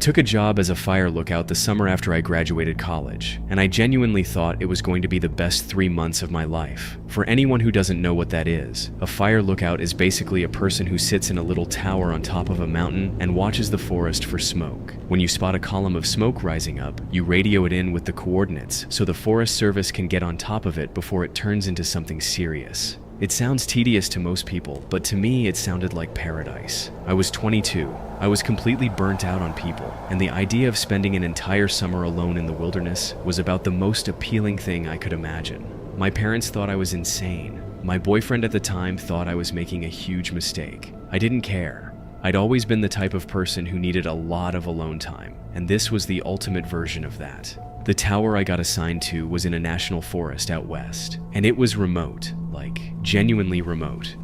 took a job as a fire lookout the summer after I graduated college, and I genuinely thought it was going to be the best 3 months of my life. For anyone who doesn't know what that is, a fire lookout is basically a person who sits in a little tower on top of a mountain and watches the forest for smoke. When you spot a column of smoke rising up, you radio it in with the coordinates so the Forest Service can get on top of it before it turns into something serious. It sounds tedious to most people, but to me it sounded like paradise. I was 22. I was completely burnt out on people, and the idea of spending an entire summer alone in the wilderness was about the most appealing thing I could imagine. My parents thought I was insane. My boyfriend at the time thought I was making a huge mistake. I didn't care. I'd always been the type of person who needed a lot of alone time, and this was the ultimate version of that. The tower I got assigned to was in a national forest out west, and it was remote, like genuinely remote.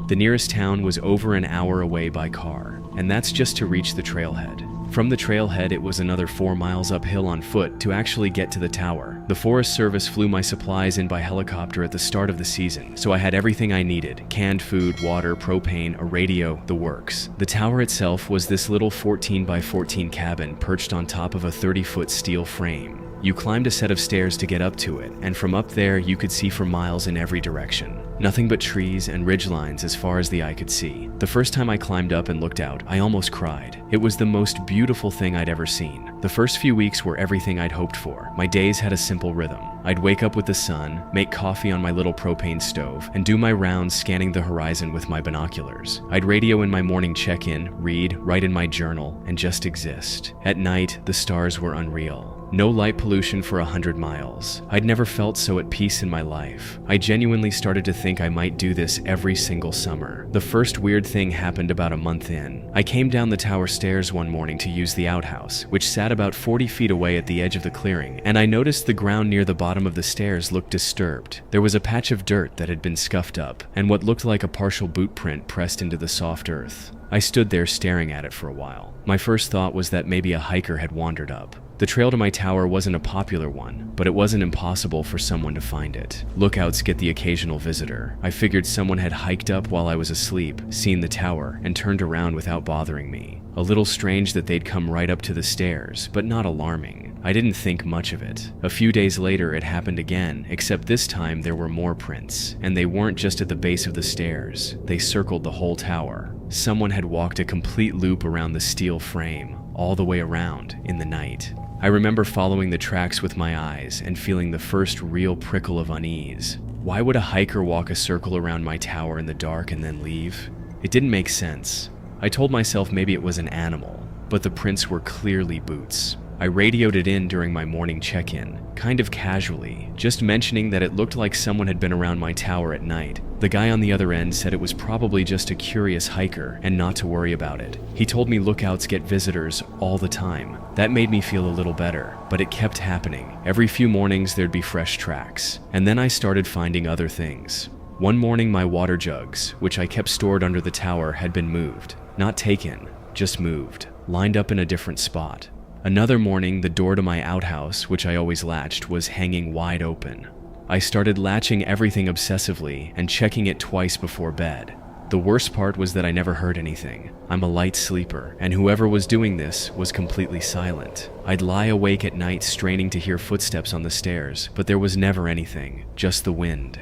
The nearest town was over an hour away by car, and that's just to reach the trailhead. From the trailhead, it was another 4 miles uphill on foot to actually get to the tower. The Forest Service flew my supplies in by helicopter at the start of the season, so I had everything I needed: canned food, water, propane, a radio, the works. The tower itself was this little 14 by 14 cabin perched on top of a 30-foot steel frame. You climbed a set of stairs to get up to it, and from up there you could see for miles in every direction. Nothing but trees and ridgelines as far as the eye could see. The first time I climbed up and looked out, I almost cried. It was the most beautiful thing I'd ever seen. The first few weeks were everything I'd hoped for. My days had a simple rhythm. I'd wake up with the sun, make coffee on my little propane stove, and do my rounds scanning the horizon with my binoculars. I'd radio in my morning check-in, read, write in my journal, and just exist. At night, the stars were unreal. No light pollution for 100 miles. I'd never felt so at peace in my life. I genuinely started to think I might do this every single summer. The first weird thing happened about a month in. I came down the tower stairs one morning to use the outhouse, which sat about 40 feet away at the edge of the clearing, and I noticed the ground near the bottom of the stairs looked disturbed. There was a patch of dirt that had been scuffed up, and what looked like a partial boot print pressed into the soft earth. I stood there staring at it for a while. My first thought was that maybe a hiker had wandered up. The trail to my tower wasn't a popular one, but it wasn't impossible for someone to find it. Lookouts get the occasional visitor. I figured someone had hiked up while I was asleep, seen the tower, and turned around without bothering me. A little strange that they'd come right up to the stairs, but not alarming. I didn't think much of it. A few days later, it happened again, except this time there were more prints, and they weren't just at the base of the stairs. They circled the whole tower. Someone had walked a complete loop around the steel frame, all the way around, in the night. I remember following the tracks with my eyes and feeling the first real prickle of unease. Why would a hiker walk a circle around my tower in the dark and then leave? It didn't make sense. I told myself maybe it was an animal, but the prints were clearly boots. I radioed it in during my morning check-in, kind of casually, just mentioning that it looked like someone had been around my tower at night. The guy on the other end said it was probably just a curious hiker and not to worry about it. He told me lookouts get visitors all the time. That made me feel a little better, but it kept happening. Every few mornings there'd be fresh tracks, and then I started finding other things. One morning my water jugs, which I kept stored under the tower, had been moved. Not taken, just moved, lined up in a different spot. Another morning, the door to my outhouse, which I always latched, was hanging wide open. I started latching everything obsessively and checking it twice before bed. The worst part was that I never heard anything. I'm a light sleeper, and whoever was doing this was completely silent. I'd lie awake at night straining to hear footsteps on the stairs, but there was never anything, just the wind.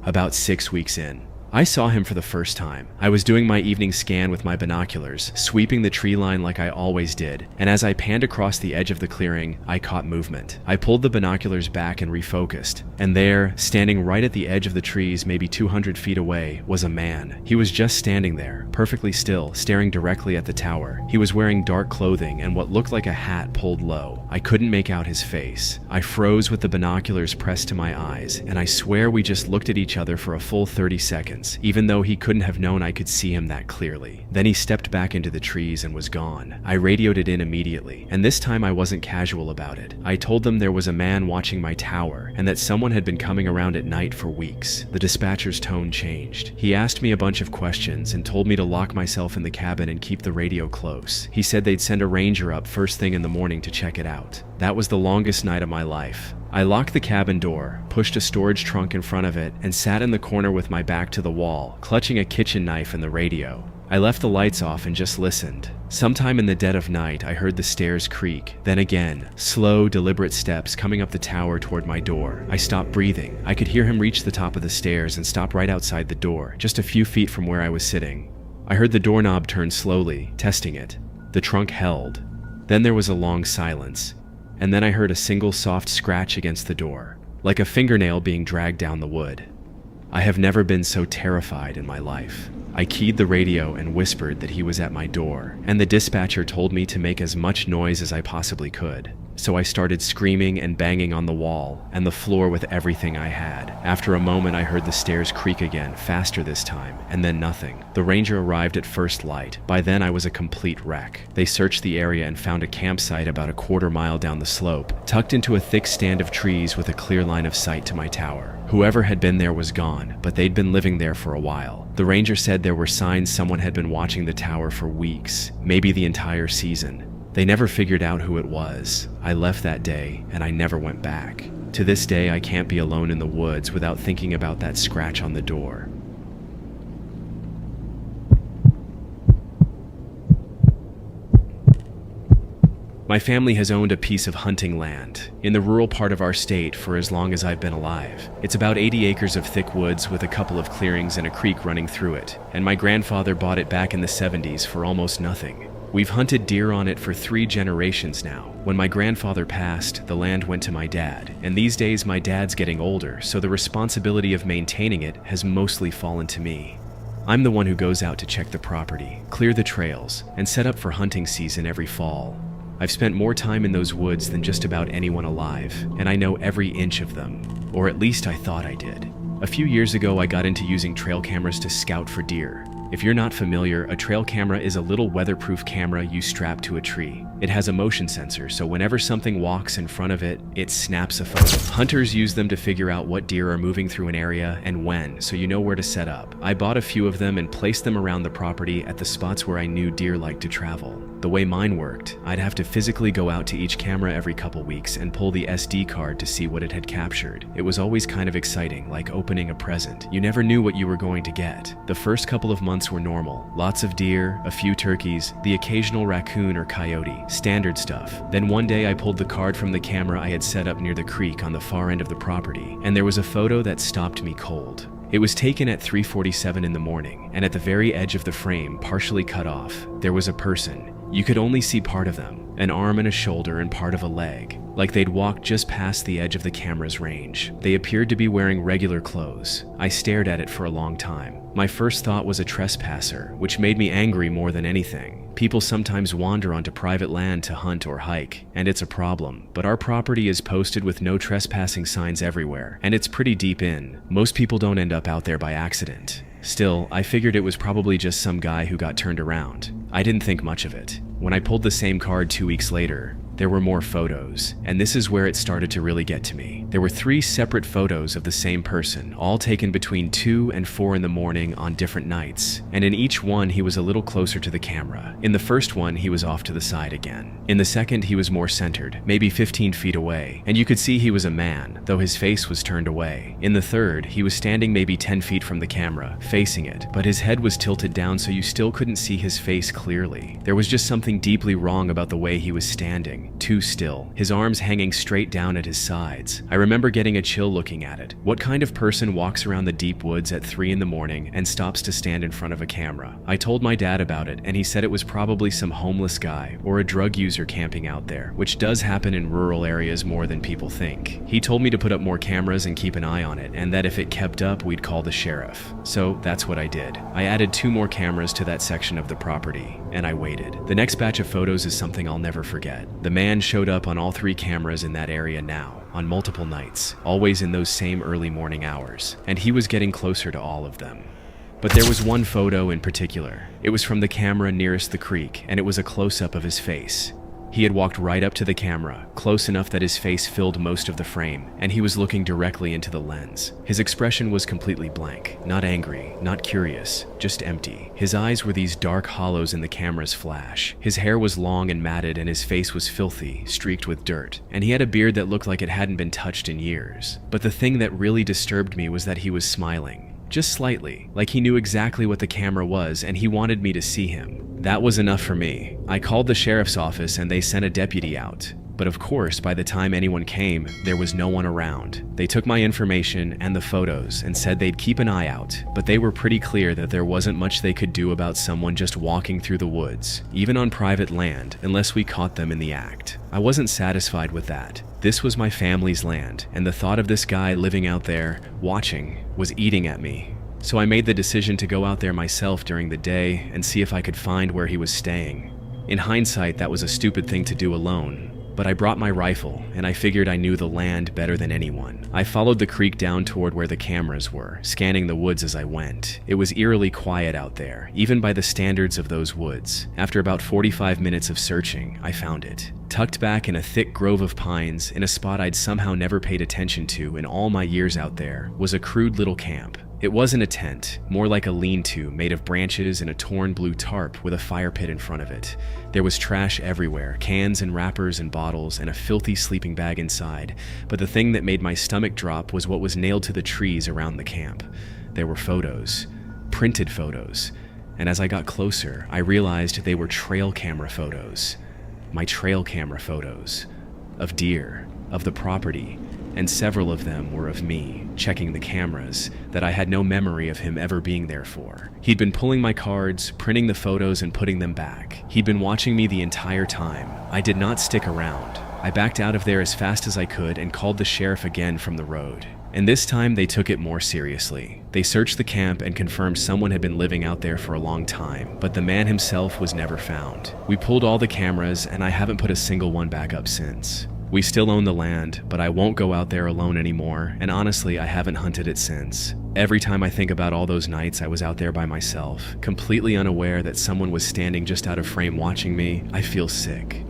About 6 weeks in, I saw him for the first time. I was doing my evening scan with my binoculars, sweeping the tree line like I always did, and as I panned across the edge of the clearing, I caught movement. I pulled the binoculars back and refocused, and there, standing right at the edge of the trees maybe 200 feet away, was a man. He was just standing there, perfectly still, staring directly at the tower. He was wearing dark clothing and what looked like a hat pulled low. I couldn't make out his face. I froze with the binoculars pressed to my eyes, and I swear we just looked at each other for a full 30 seconds. Even though he couldn't have known I could see him that clearly. Then he stepped back into the trees and was gone. I radioed it in immediately, and this time I wasn't casual about it. I told them there was a man watching my tower, and that someone had been coming around at night for weeks. The dispatcher's tone changed. He asked me a bunch of questions and told me to lock myself in the cabin and keep the radio close. He said they'd send a ranger up first thing in the morning to check it out. That was the longest night of my life. I locked the cabin door, pushed a storage trunk in front of it, and sat in the corner with my back to the wall, clutching a kitchen knife and the radio. I left the lights off and just listened. Sometime in the dead of night, I heard the stairs creak. Then again, slow, deliberate steps coming up the tower toward my door. I stopped breathing. I could hear him reach the top of the stairs and stop right outside the door, just a few feet from where I was sitting. I heard the doorknob turn slowly, testing it. The trunk held. Then there was a long silence, and then I heard a single soft scratch against the door, like a fingernail being dragged down the wood. I have never been so terrified in my life. I keyed the radio and whispered that he was at my door, and the dispatcher told me to make as much noise as I possibly could. So I started screaming and banging on the wall and the floor with everything I had. After a moment, I heard the stairs creak again, faster this time, and then nothing. The ranger arrived at first light. By then, I was a complete wreck. They searched the area and found a campsite about a quarter mile down the slope, tucked into a thick stand of trees with a clear line of sight to my tower. Whoever had been there was gone, but they'd been living there for a while. The ranger said there were signs someone had been watching the tower for weeks, maybe the entire season. They never figured out who it was. I left that day, and I never went back. To this day, I can't be alone in the woods without thinking about that scratch on the door. My family has owned a piece of hunting land in the rural part of our state for as long as I've been alive. It's about 80 acres of thick woods with a couple of clearings and a creek running through it, and my grandfather bought it back in the 70s for almost nothing. We've hunted deer on it for 3 generations now. When my grandfather passed, the land went to my dad, and these days my dad's getting older, so the responsibility of maintaining it has mostly fallen to me. I'm the one who goes out to check the property, clear the trails, and set up for hunting season every fall. I've spent more time in those woods than just about anyone alive, and I know every inch of them, or at least I thought I did. A few years ago, I got into using trail cameras to scout for deer. If you're not familiar, a trail camera is a little weatherproof camera you strap to a tree. It has a motion sensor, so whenever something walks in front of it, it snaps a photo. Hunters use them to figure out what deer are moving through an area and when, so you know where to set up. I bought a few of them and placed them around the property at the spots where I knew deer liked to travel. The way mine worked, I'd have to physically go out to each camera every couple weeks and pull the SD card to see what it had captured. It was always kind of exciting, like opening a present. You never knew what you were going to get. The first couple of months were normal. Lots of deer, a few turkeys, the occasional raccoon or coyote, standard stuff. Then one day I pulled the card from the camera I had set up near the creek on the far end of the property, and there was a photo that stopped me cold. It was taken at 3:47 in the morning, and at the very edge of the frame, partially cut off, there was a person. You could only see part of them, an arm and a shoulder and part of a leg, like they'd walked just past the edge of the camera's range. They appeared to be wearing regular clothes. I stared at it for a long time. My first thought was a trespasser, which made me angry more than anything. People sometimes wander onto private land to hunt or hike, and it's a problem. But our property is posted with no trespassing signs everywhere, and it's pretty deep in. Most people don't end up out there by accident. Still, I figured it was probably just some guy who got turned around. I didn't think much of it. When I pulled the same card 2 weeks later, there were more photos, and this is where it started to really get to me. There were 3 separate photos of the same person, all taken between 2 and 4 in the morning on different nights, and in each one he was a little closer to the camera. In the first one, he was off to the side again. In the second, he was more centered, maybe 15 feet away, and you could see he was a man, though his face was turned away. In the third, he was standing maybe 10 feet from the camera, facing it, but his head was tilted down so you still couldn't see his face clearly. There was just something deeply wrong about the way he was standing. Too still, his arms hanging straight down at his sides. I remember getting a chill looking at it. What kind of person walks around the deep woods at 3 in the morning and stops to stand in front of a camera? I told my dad about it, and he said it was probably some homeless guy or a drug user camping out there, which does happen in rural areas more than people think. He told me to put up more cameras and keep an eye on it, and that if it kept up, we'd call the sheriff. So that's what I did. I added 2 more cameras to that section of the property, and I waited. The next batch of photos is something I'll never forget. The man showed up on all 3 cameras in that area now, on multiple nights, always in those same early morning hours, and he was getting closer to all of them. But there was one photo in particular. It was from the camera nearest the creek, and it was a close-up of his face. He had walked right up to the camera, close enough that his face filled most of the frame, and he was looking directly into the lens. His expression was completely blank, not angry, not curious, just empty. His eyes were these dark hollows in the camera's flash. His hair was long and matted, and his face was filthy, streaked with dirt, and he had a beard that looked like it hadn't been touched in years. But the thing that really disturbed me was that he was smiling. just slightly, like he knew exactly what the camera was and he wanted me to see him. That was enough for me. I called the sheriff's office and they sent a deputy out. But of course, by the time anyone came, there was no one around. They took my information and the photos and said they'd keep an eye out, but they were pretty clear that there wasn't much they could do about someone just walking through the woods, even on private land, unless we caught them in the act. I wasn't satisfied with that. This was my family's land, and the thought of this guy living out there, watching, was eating at me. So I made the decision to go out there myself during the day and see if I could find where he was staying. In hindsight, that was a stupid thing to do alone. But I brought my rifle, and I figured I knew the land better than anyone. I followed the creek down toward where the cameras were, scanning the woods as I went. It was eerily quiet out there, even by the standards of those woods. After about 45 minutes of searching, I found it. Tucked back in a thick grove of pines, in a spot I'd somehow never paid attention to in all my years out there, was a crude little camp. It wasn't a tent, more like a lean-to made of branches and a torn blue tarp with a fire pit in front of it. There was trash everywhere, cans and wrappers and bottles, and a filthy sleeping bag inside. But the thing that made my stomach drop was what was nailed to the trees around the camp. There were photos, printed photos, and as I got closer, I realized they were trail camera photos. My trail camera photos. Of deer, of the property, and several of them were of me, checking the cameras, that I had no memory of him ever being there for. He'd been pulling my cards, printing the photos and putting them back. He'd been watching me the entire time. I did not stick around. I backed out of there as fast as I could and called the sheriff again from the road. And this time they took it more seriously. They searched the camp and confirmed someone had been living out there for a long time, but the man himself was never found. We pulled all the cameras and I haven't put a single one back up since. We still own the land, but I won't go out there alone anymore, and honestly, I haven't hunted it since. Every time I think about all those nights I was out there by myself, completely unaware that someone was standing just out of frame watching me, I feel sick.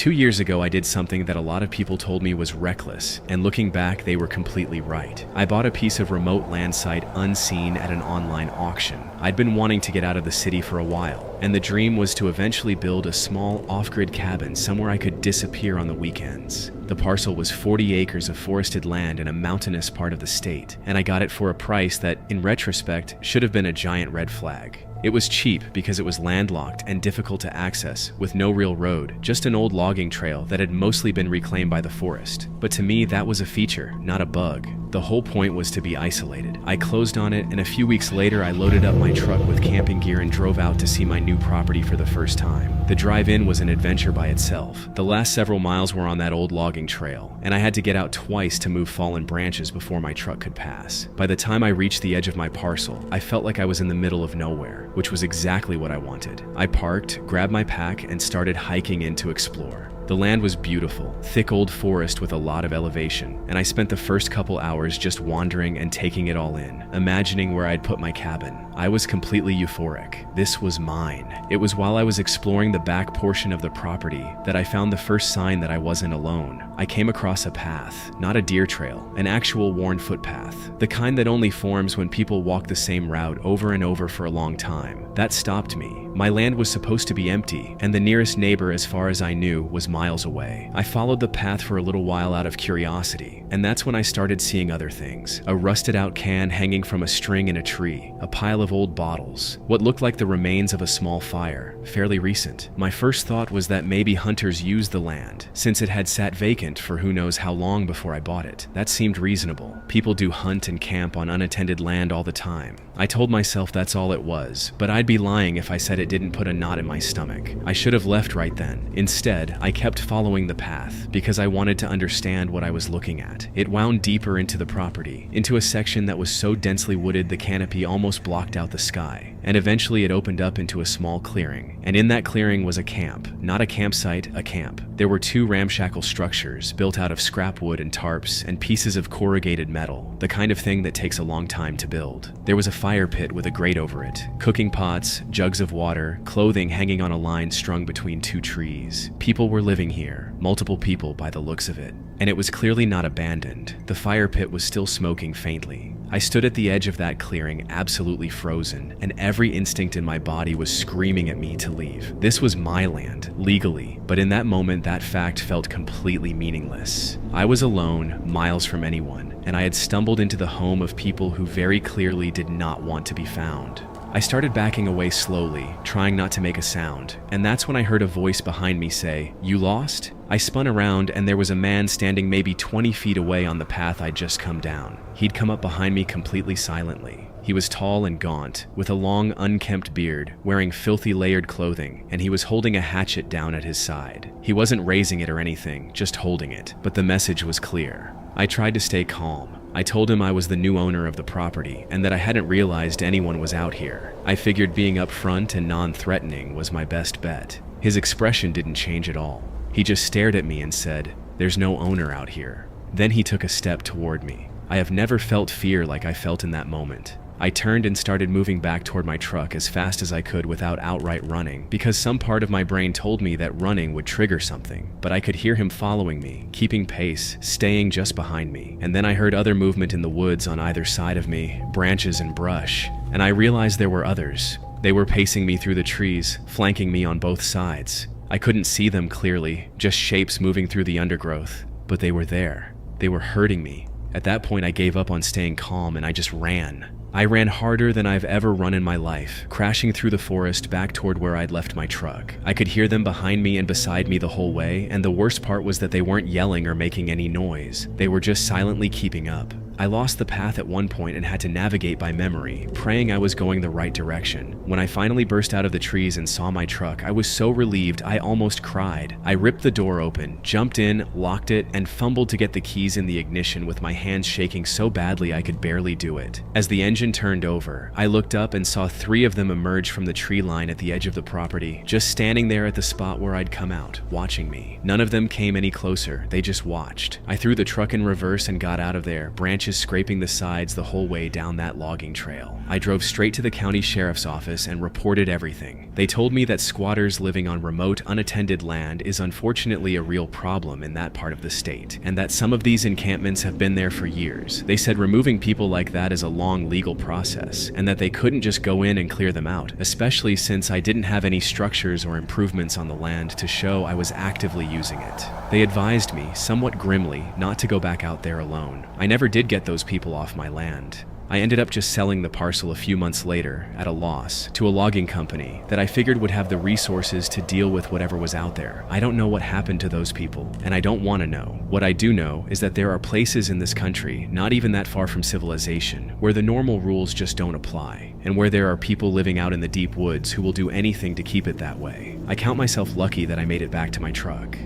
Two years ago, I did something that a lot of people told me was reckless, and looking back, they were completely right. I bought a piece of remote land site unseen at an online auction. I'd been wanting to get out of the city for a while, and the dream was to eventually build a small off-grid cabin somewhere I could disappear on the weekends. The parcel was 40 acres of forested land in a mountainous part of the state, and I got it for a price that, in retrospect, should have been a giant red flag. It was cheap because it was landlocked and difficult to access, with no real road, just an old logging trail that had mostly been reclaimed by the forest. But to me, that was a feature, not a bug. The whole point was to be isolated. I closed on it, and a few weeks later I loaded up my truck with camping gear and drove out to see my new property for the first time. The drive-in was an adventure by itself. The last several miles were on that old logging trail, and I had to get out twice to move fallen branches before my truck could pass. By the time I reached the edge of my parcel, I felt like I was in the middle of nowhere, which was exactly what I wanted. I parked, grabbed my pack, and started hiking in to explore. The land was beautiful, thick old forest with a lot of elevation, and I spent the first couple hours just wandering and taking it all in, imagining where I'd put my cabin. I was completely euphoric. This was mine. It was while I was exploring the back portion of the property that I found the first sign that I wasn't alone. I came across a path, not a deer trail, an actual worn footpath, the kind that only forms when people walk the same route over and over for a long time. That stopped me. My land was supposed to be empty, and the nearest neighbor, as far as I knew, was miles away. I followed the path for a little while out of curiosity, and that's when I started seeing other things. A rusted out can hanging from a string in a tree, a pile of old bottles, what looked like the remains of a small fire, fairly recent. My first thought was that maybe hunters used the land, since it had sat vacant for who knows how long before I bought it. That seemed reasonable. People do hunt and camp on unattended land all the time. I told myself that's all it was, but I'd be lying if I said it didn't put a knot in my stomach. I should have left right then. Instead, I kept following the path because I wanted to understand what I was looking at. It wound deeper into the property, into a section that was so densely wooded the canopy almost blocked out the sky, and eventually it opened up into a small clearing. And in that clearing was a camp. Not a campsite, a camp. There were two ramshackle structures built out of scrap wood and tarps and pieces of corrugated metal, the kind of thing that takes a long time to build. There was a fire pit with a grate over it, cooking pots, jugs of water, clothing hanging on a line strung between two trees. People were living here, multiple people by the looks of it, and it was clearly not abandoned. The fire pit was still smoking faintly. I stood at the edge of that clearing, absolutely frozen, and every instinct in my body was screaming at me to leave. This was my land, legally, but in that moment, that fact felt completely meaningless. I was alone, miles from anyone, and I had stumbled into the home of people who very clearly did not want to be found. I started backing away slowly, trying not to make a sound, and that's when I heard a voice behind me say, "You lost?" I spun around and there was a man standing maybe 20 feet away on the path I'd just come down. He'd come up behind me completely silently. He was tall and gaunt, with a long, unkempt beard, wearing filthy layered clothing, and he was holding a hatchet down at his side. He wasn't raising it or anything, just holding it, but the message was clear. I tried to stay calm. I told him I was the new owner of the property and that I hadn't realized anyone was out here. I figured being upfront and non-threatening was my best bet. His expression didn't change at all. He just stared at me and said, "There's no owner out here." Then he took a step toward me. I have never felt fear like I felt in that moment. I turned and started moving back toward my truck as fast as I could without outright running, because some part of my brain told me that running would trigger something. But I could hear him following me, keeping pace, staying just behind me. And then I heard other movement in the woods on either side of me, branches and brush, and I realized there were others. They were pacing me through the trees, flanking me on both sides. I couldn't see them clearly, just shapes moving through the undergrowth. But they were there. They were hurting me. At that point, I gave up on staying calm and I just ran. I ran harder than I've ever run in my life, crashing through the forest back toward where I'd left my truck. I could hear them behind me and beside me the whole way, and the worst part was that they weren't yelling or making any noise. They were just silently keeping up. I lost the path at one point and had to navigate by memory, praying I was going the right direction. When I finally burst out of the trees and saw my truck, I was so relieved I almost cried. I ripped the door open, jumped in, locked it, and fumbled to get the keys in the ignition with my hands shaking so badly I could barely do it. As the engine turned over, I looked up and saw 3 of them emerge from the tree line at the edge of the property, just standing there at the spot where I'd come out, watching me. None of them came any closer, they just watched. I threw the truck in reverse and got out of there, branches scraping the sides the whole way down that logging trail. I drove straight to the county sheriff's office and reported everything. They told me that squatters living on remote, unattended land is unfortunately a real problem in that part of the state, and that some of these encampments have been there for years. They said removing people like that is a long legal process, and that they couldn't just go in and clear them out, especially since I didn't have any structures or improvements on the land to show I was actively using it. They advised me, somewhat grimly, not to go back out there alone. I never did get those people off my land. I ended up just selling the parcel a few months later, at a loss, to a logging company that I figured would have the resources to deal with whatever was out there. I don't know what happened to those people, and I don't want to know. What I do know is that there are places in this country, not even that far from civilization, where the normal rules just don't apply, and where there are people living out in the deep woods who will do anything to keep it that way. I count myself lucky that I made it back to my truck.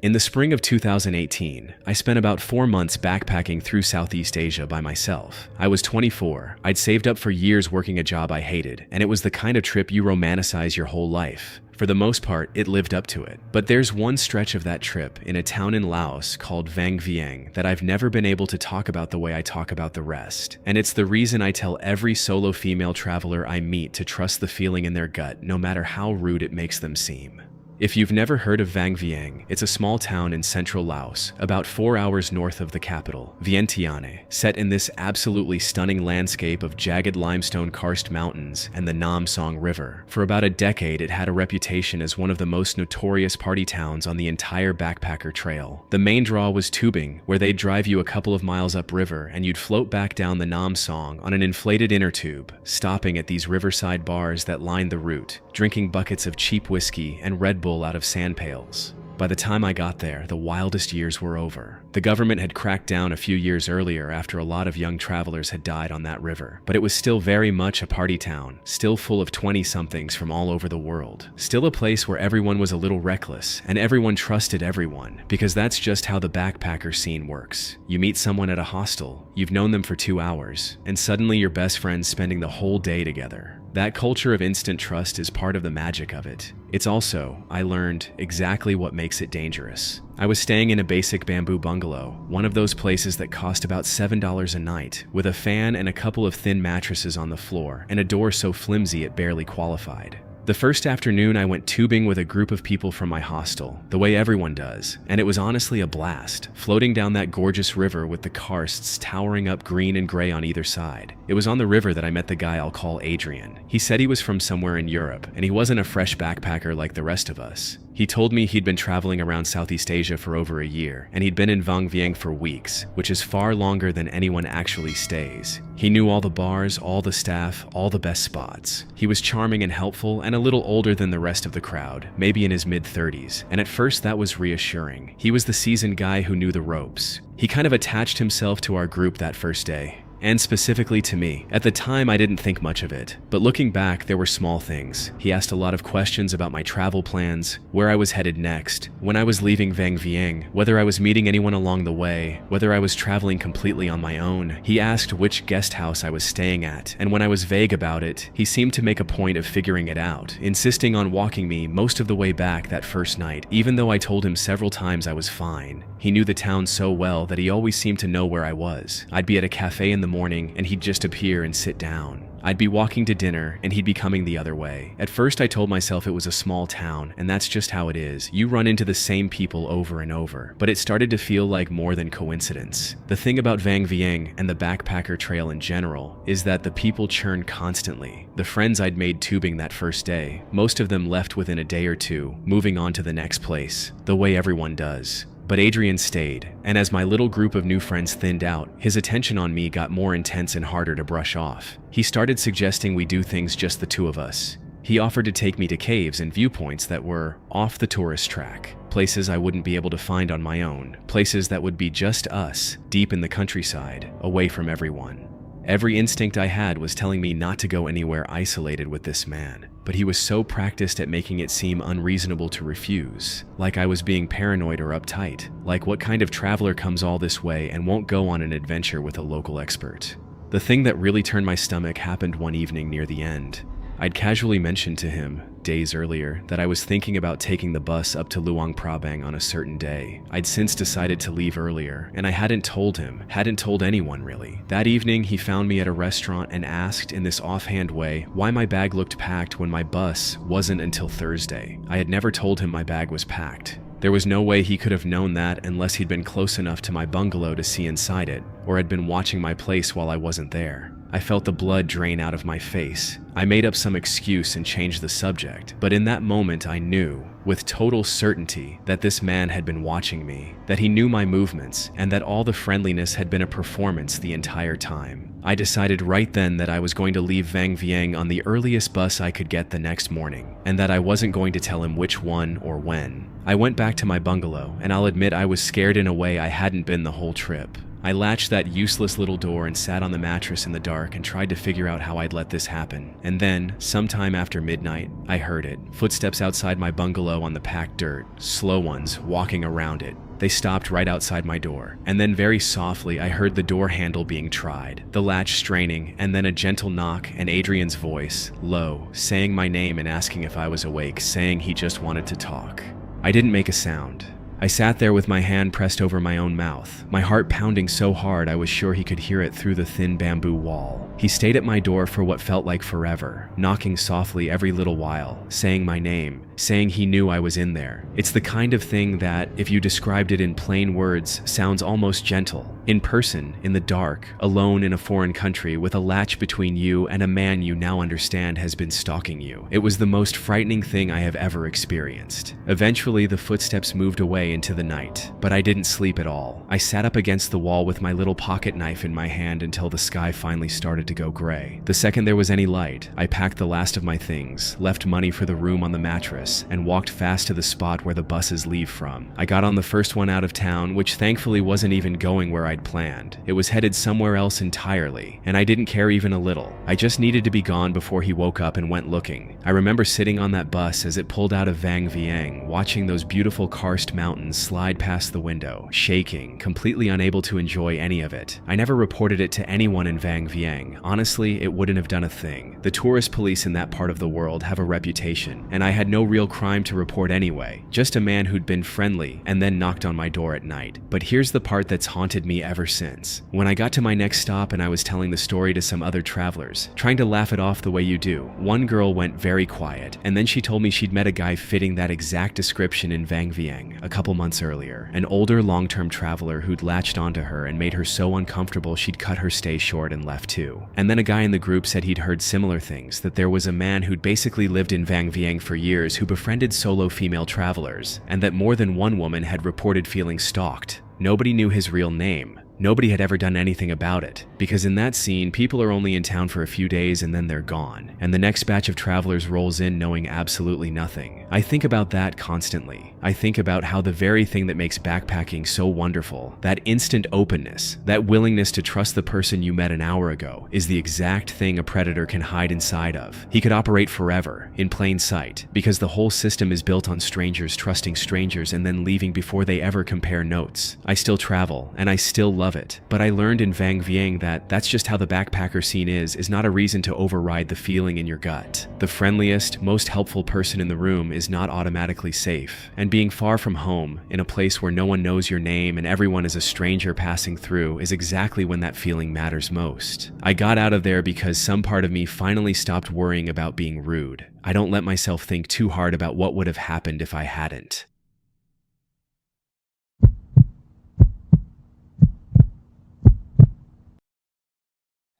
In the spring of 2018, I spent about 4 months backpacking through Southeast Asia by myself. I was 24, I'd saved up for years working a job I hated, and it was the kind of trip you romanticize your whole life. For the most part, it lived up to it. But there's one stretch of that trip in a town in Laos called Vang Vieng that I've never been able to talk about the way I talk about the rest. And it's the reason I tell every solo female traveler I meet to trust the feeling in their gut, no matter how rude it makes them seem. If you've never heard of Vang Vieng, it's a small town in central Laos, about 4 hours north of the capital, Vientiane, set in this absolutely stunning landscape of jagged limestone karst mountains and the Nam Song River. For about a decade, it had a reputation as one of the most notorious party towns on the entire backpacker trail. The main draw was tubing, where they'd drive you a couple of miles upriver and you'd float back down the Nam Song on an inflated inner tube, stopping at these riverside bars that lined the route, drinking buckets of cheap whiskey and Red Bull out of sand pails. By the time I got there, the wildest years were over. The government had cracked down a few years earlier after a lot of young travelers had died on that river, but it was still very much a party town, still full of 20-somethings from all over the world. Still a place where everyone was a little reckless, and everyone trusted everyone, because that's just how the backpacker scene works. You meet someone at a hostel, you've known them for 2 hours, and suddenly you're best friends spending the whole day together. That culture of instant trust is part of the magic of it. It's also, I learned, exactly what makes it dangerous. I was staying in a basic bamboo bungalow, one of those places that cost about $7 a night, with a fan and a couple of thin mattresses on the floor, and a door so flimsy it barely qualified. The first afternoon I went tubing with a group of people from my hostel, the way everyone does, and it was honestly a blast, floating down that gorgeous river with the karsts towering up green and gray on either side. It was on the river that I met the guy I'll call Adrian. He said he was from somewhere in Europe, and he wasn't a fresh backpacker like the rest of us. He told me he'd been traveling around Southeast Asia for over a year, and he'd been in Vang Vieng for weeks, which is far longer than anyone actually stays. He knew all the bars, all the staff, all the best spots. He was charming and helpful, and a little older than the rest of the crowd, maybe in his mid-30s, and at first that was reassuring. He was the seasoned guy who knew the ropes. He kind of attached himself to our group that first day. And specifically to me. At the time, I didn't think much of it. But looking back, there were small things. He asked a lot of questions about my travel plans, where I was headed next, when I was leaving Vang Vieng, whether I was meeting anyone along the way, whether I was traveling completely on my own. He asked which guest house I was staying at, and when I was vague about it, he seemed to make a point of figuring it out, insisting on walking me most of the way back that first night, even though I told him several times I was fine. He knew the town so well that he always seemed to know where I was. I'd be at a cafe in the morning and he'd just appear and sit down. I'd be walking to dinner and he'd be coming the other way. At first I told myself it was a small town, and that's just how it is. You run into the same people over and over. But it started to feel like more than coincidence. The thing about Vang Vieng and the backpacker trail in general is that the people churn constantly. The friends I'd made tubing that first day, most of them left within a day or two, moving on to the next place, the way everyone does. But Adrian stayed, and as my little group of new friends thinned out, his attention on me got more intense and harder to brush off. He started suggesting we do things just the two of us. He offered to take me to caves and viewpoints that were off the tourist track, places I wouldn't be able to find on my own, places that would be just us, deep in the countryside, away from everyone. Every instinct I had was telling me not to go anywhere isolated with this man, but he was so practiced at making it seem unreasonable to refuse, like I was being paranoid or uptight, like what kind of traveler comes all this way and won't go on an adventure with a local expert. The thing that really turned my stomach happened one evening near the end. I'd casually mentioned to him, days earlier, that I was thinking about taking the bus up to Luang Prabang on a certain day. I'd since decided to leave earlier, and I hadn't told him, hadn't told anyone really. That evening, he found me at a restaurant and asked in this offhand way why my bag looked packed when my bus wasn't until Thursday. I had never told him my bag was packed. There was no way he could have known that unless he'd been close enough to my bungalow to see inside it, or had been watching my place while I wasn't there. I felt the blood drain out of my face. I made up some excuse and changed the subject, but in that moment I knew, with total certainty, that this man had been watching me, that he knew my movements, and that all the friendliness had been a performance the entire time. I decided right then that I was going to leave Vang Vieng on the earliest bus I could get the next morning, and that I wasn't going to tell him which one or when. I went back to my bungalow, and I'll admit I was scared in a way I hadn't been the whole trip. I latched that useless little door and sat on the mattress in the dark and tried to figure out how I'd let this happen. And then, sometime after midnight, I heard it. Footsteps outside my bungalow on the packed dirt, slow ones, walking around it. They stopped right outside my door, and then very softly I heard the door handle being tried, the latch straining, and then a gentle knock and Adrian's voice, low, saying my name and asking if I was awake, saying he just wanted to talk. I didn't make a sound. I sat there with my hand pressed over my own mouth, my heart pounding so hard I was sure he could hear it through the thin bamboo wall. He stayed at my door for what felt like forever, knocking softly every little while, saying my name, saying he knew I was in there. It's the kind of thing that, if you described it in plain words, sounds almost gentle. In person, in the dark, alone in a foreign country with a latch between you and a man you now understand has been stalking you. It was the most frightening thing I have ever experienced. Eventually, the footsteps moved away into the night, but I didn't sleep at all. I sat up against the wall with my little pocket knife in my hand until the sky finally started to go gray. The second there was any light, I packed the last of my things, left money for the room on the mattress, and walked fast to the spot where the buses leave from. I got on the first one out of town, which thankfully wasn't even going where I'd planned. It was headed somewhere else entirely, and I didn't care even a little. I just needed to be gone before he woke up and went looking. I remember sitting on that bus as it pulled out of Vang Vieng, watching those beautiful karst mountains slide past the window, shaking, completely unable to enjoy any of it. I never reported it to anyone in Vang Vieng. Honestly, it wouldn't have done a thing. The tourist police in that part of the world have a reputation, and I had no real crime to report anyway, just a man who'd been friendly and then knocked on my door at night. But here's the part that's haunted me ever since. When I got to my next stop and I was telling the story to some other travelers, trying to laugh it off the way you do, one girl went very quiet, and then she told me she'd met a guy fitting that exact description in Vang Vieng a couple months earlier, an older long-term traveler who'd latched onto her and made her so uncomfortable she'd cut her stay short and left too. And then a guy in the group said he'd heard similar things, that there was a man who'd basically lived in Vang Vieng for years who befriended solo female travelers, and that more than one woman had reported feeling stalked. Nobody knew his real name. Nobody had ever done anything about it, because in that scene, people are only in town for a few days and then they're gone, and the next batch of travelers rolls in knowing absolutely nothing. I think about that constantly. I think about how the very thing that makes backpacking so wonderful, that instant openness, that willingness to trust the person you met an hour ago, is the exact thing a predator can hide inside of. He could operate forever, in plain sight, because the whole system is built on strangers trusting strangers and then leaving before they ever compare notes. I still travel, and I still love it, but I learned in Vang Vieng that that's just how the backpacker scene is not a reason to override the feeling in your gut. The friendliest, most helpful person in the room is not automatically safe, and being far from home, in a place where no one knows your name and everyone is a stranger passing through, is exactly when that feeling matters most. I got out of there because some part of me finally stopped worrying about being rude. I don't let myself think too hard about what would have happened if I hadn't.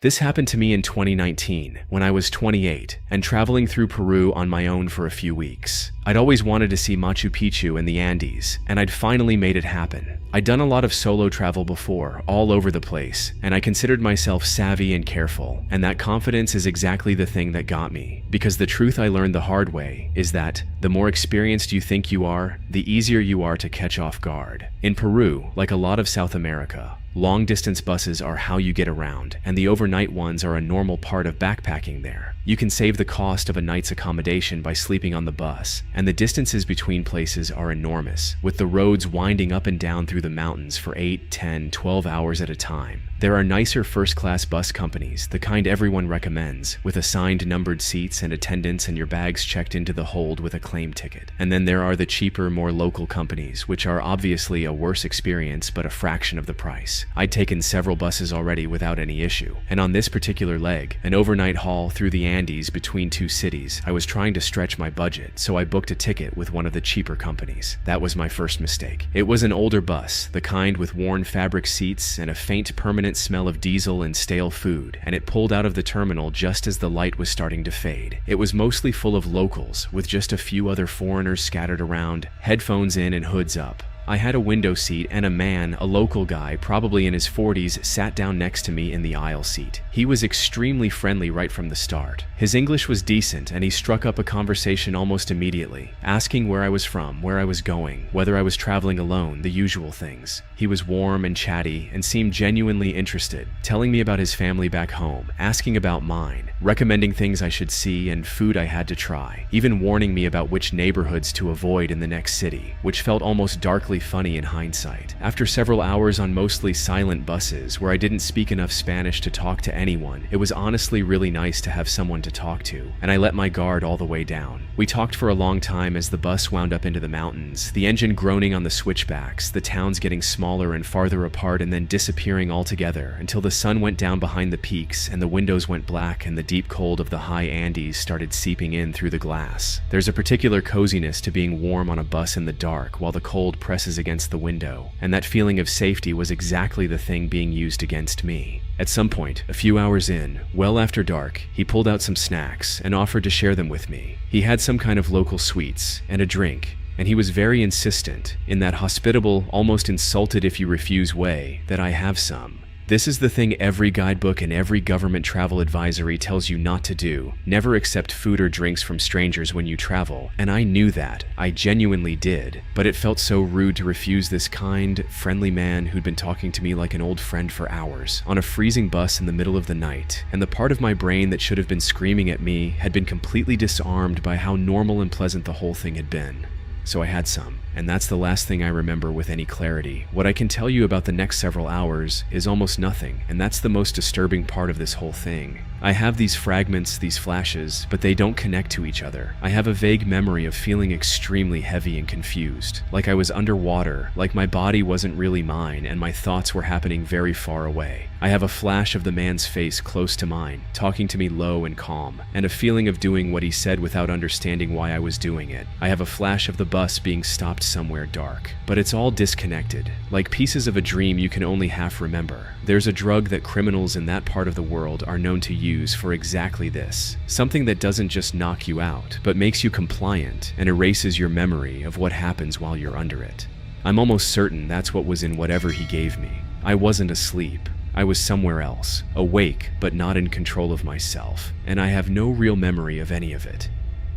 This happened to me in 2019, when I was 28, and traveling through Peru on my own for a few weeks. I'd always wanted to see Machu Picchu and the Andes, and I'd finally made it happen. I'd done a lot of solo travel before, all over the place, and I considered myself savvy and careful, and that confidence is exactly the thing that got me. Because the truth I learned the hard way is that the more experienced you think you are, the easier you are to catch off guard. In Peru, like a lot of South America, long-distance buses are how you get around, and the overnight ones are a normal part of backpacking there. You can save the cost of a night's accommodation by sleeping on the bus, and the distances between places are enormous, with the roads winding up and down through the mountains for 8, 10, 12 hours at a time. There are nicer first-class bus companies, the kind everyone recommends, with assigned numbered seats and attendants and your bags checked into the hold with a claim ticket. And then there are the cheaper, more local companies, which are obviously a worse experience but a fraction of the price. I'd taken several buses already without any issue, and on this particular leg, an overnight haul through the Andes between two cities, I was trying to stretch my budget, so I booked a ticket with one of the cheaper companies. That was my first mistake. It was an older bus, the kind with worn fabric seats and a faint permanent smell of diesel and stale food, and it pulled out of the terminal just as the light was starting to fade. It was mostly full of locals, with just a few other foreigners scattered around, headphones in and hoods up. I had a window seat, and a man, a local guy, probably in his 40s, sat down next to me in the aisle seat. He was extremely friendly right from the start. His English was decent, and he struck up a conversation almost immediately, asking where I was from, where I was going, whether I was traveling alone, the usual things. He was warm and chatty, and seemed genuinely interested, telling me about his family back home, asking about mine, recommending things I should see and food I had to try, even warning me about which neighborhoods to avoid in the next city, which felt almost darkly funny in hindsight. After several hours on mostly silent buses where I didn't speak enough Spanish to talk to anyone, it was honestly really nice to have someone to talk to, and I let my guard all the way down. We talked for a long time as the bus wound up into the mountains, the engine groaning on the switchbacks, the towns getting smaller and farther apart and then disappearing altogether until the sun went down behind the peaks and the windows went black and the deep cold of the high Andes started seeping in through the glass. There's a particular coziness to being warm on a bus in the dark while the cold presses against the window, and that feeling of safety was exactly the thing being used against me. At some point, a few hours in, well after dark, he pulled out some snacks and offered to share them with me. He had some kind of local sweets and a drink, and he was very insistent, in that hospitable, almost insulted if you refuse way, that I have some. This is the thing every guidebook and every government travel advisory tells you not to do. Never accept food or drinks from strangers when you travel, and I knew that. I genuinely did. But it felt so rude to refuse this kind, friendly man who'd been talking to me like an old friend for hours, on a freezing bus in the middle of the night, and the part of my brain that should have been screaming at me had been completely disarmed by how normal and pleasant the whole thing had been. so I had some. And that's the last thing I remember with any clarity. What I can tell you about the next several hours is almost nothing, and that's the most disturbing part of this whole thing. I have these fragments, these flashes, but they don't connect to each other. I have a vague memory of feeling extremely heavy and confused, like I was underwater, like my body wasn't really mine and my thoughts were happening very far away. I have a flash of the man's face close to mine, talking to me low and calm, and a feeling of doing what he said without understanding why I was doing it. I have a flash of the bus being stopped somewhere dark, but it's all disconnected, like pieces of a dream you can only half remember. There's a drug that criminals in that part of the world are known to use for exactly this. Something that doesn't just knock you out, but makes you compliant and erases your memory of what happens while you're under it. I'm almost certain that's what was in whatever he gave me. I wasn't asleep. I was somewhere else, awake but not in control of myself, and I have no real memory of any of it.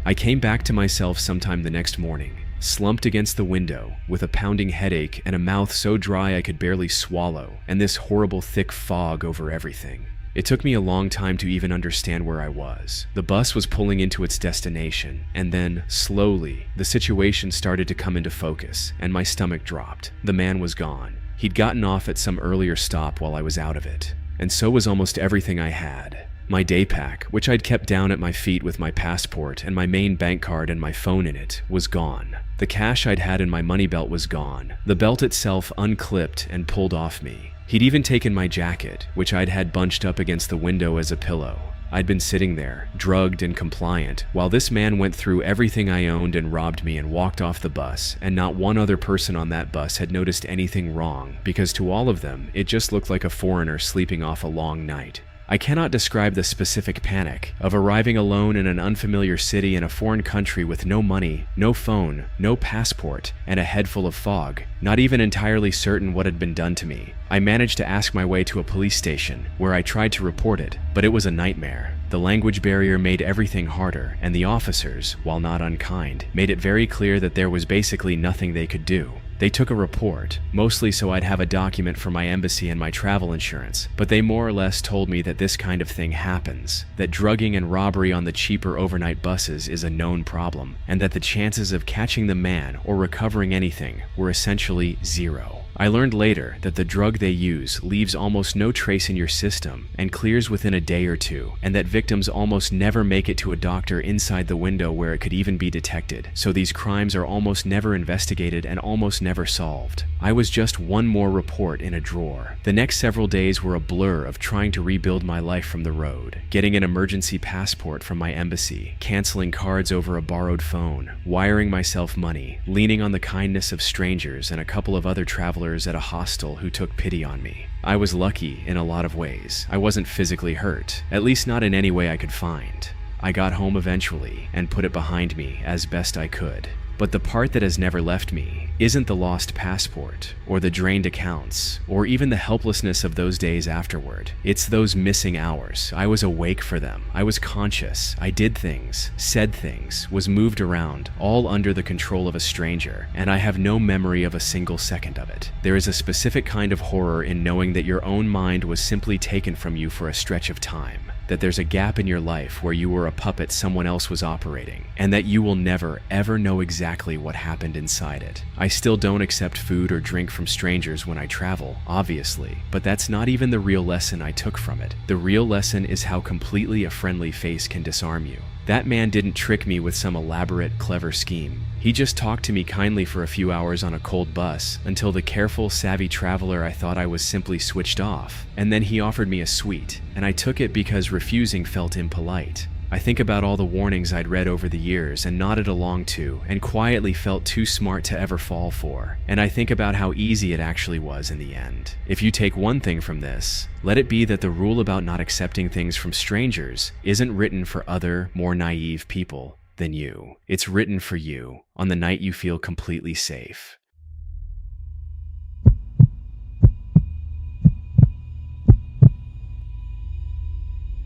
I came back to myself sometime the next morning, slumped against the window, with a pounding headache and a mouth so dry I could barely swallow, and this horrible thick fog over everything. It took me a long time to even understand where I was. The bus was pulling into its destination, and then, slowly, the situation started to come into focus, and my stomach dropped. The man was gone. He'd gotten off at some earlier stop while I was out of it, and so was almost everything I had. My day pack, which I'd kept down at my feet with my passport and my main bank card and my phone in it, was gone. The cash I'd had in my money belt was gone, the belt itself unclipped and pulled off me. He'd even taken my jacket, which I'd had bunched up against the window as a pillow. I'd been sitting there, drugged and compliant, while this man went through everything I owned and robbed me and walked off the bus, and not one other person on that bus had noticed anything wrong, because to all of them, it just looked like a foreigner sleeping off a long night. I cannot describe the specific panic of arriving alone in an unfamiliar city in a foreign country with no money, no phone, no passport, and a head full of fog, not even entirely certain what had been done to me. I managed to ask my way to a police station, where I tried to report it, but it was a nightmare. The language barrier made everything harder, and the officers, while not unkind, made it very clear that there was basically nothing they could do. They took a report, mostly so I'd have a document for my embassy and my travel insurance, but they more or less told me that this kind of thing happens, that drugging and robbery on the cheaper overnight buses is a known problem, and that the chances of catching the man or recovering anything were essentially zero. I learned later that the drug they use leaves almost no trace in your system and clears within a day or two, and that victims almost never make it to a doctor inside the window where it could even be detected, so these crimes are almost never investigated and almost never solved. I was just one more report in a drawer. The next several days were a blur of trying to rebuild my life from the road, getting an emergency passport from my embassy, canceling cards over a borrowed phone, wiring myself money, leaning on the kindness of strangers and a couple of other travelers at a hostel who took pity on me. I was lucky in a lot of ways. I wasn't physically hurt, at least not in any way I could find. I got home eventually and put it behind me as best I could. But the part that has never left me isn't the lost passport, or the drained accounts, or even the helplessness of those days afterward. It's those missing hours. I was awake for them. I was conscious. I did things, said things, was moved around, all under the control of a stranger, and I have no memory of a single second of it. There is a specific kind of horror in knowing that your own mind was simply taken from you for a stretch of time, that there's a gap in your life where you were a puppet someone else was operating, and that you will never, ever know exactly what happened inside it. I still don't accept food or drink from strangers when I travel, obviously, but that's not even the real lesson I took from it. The real lesson is how completely a friendly face can disarm you. That man didn't trick me with some elaborate, clever scheme. He just talked to me kindly for a few hours on a cold bus until the careful, savvy traveler I thought I was simply switched off. And then he offered me a sweet, and I took it because refusing felt impolite. I think about all the warnings I'd read over the years and nodded along to, and quietly felt too smart to ever fall for. And I think about how easy it actually was in the end. If you take one thing from this, let it be that the rule about not accepting things from strangers isn't written for other, more naive people than you. It's written for you on the night you feel completely safe.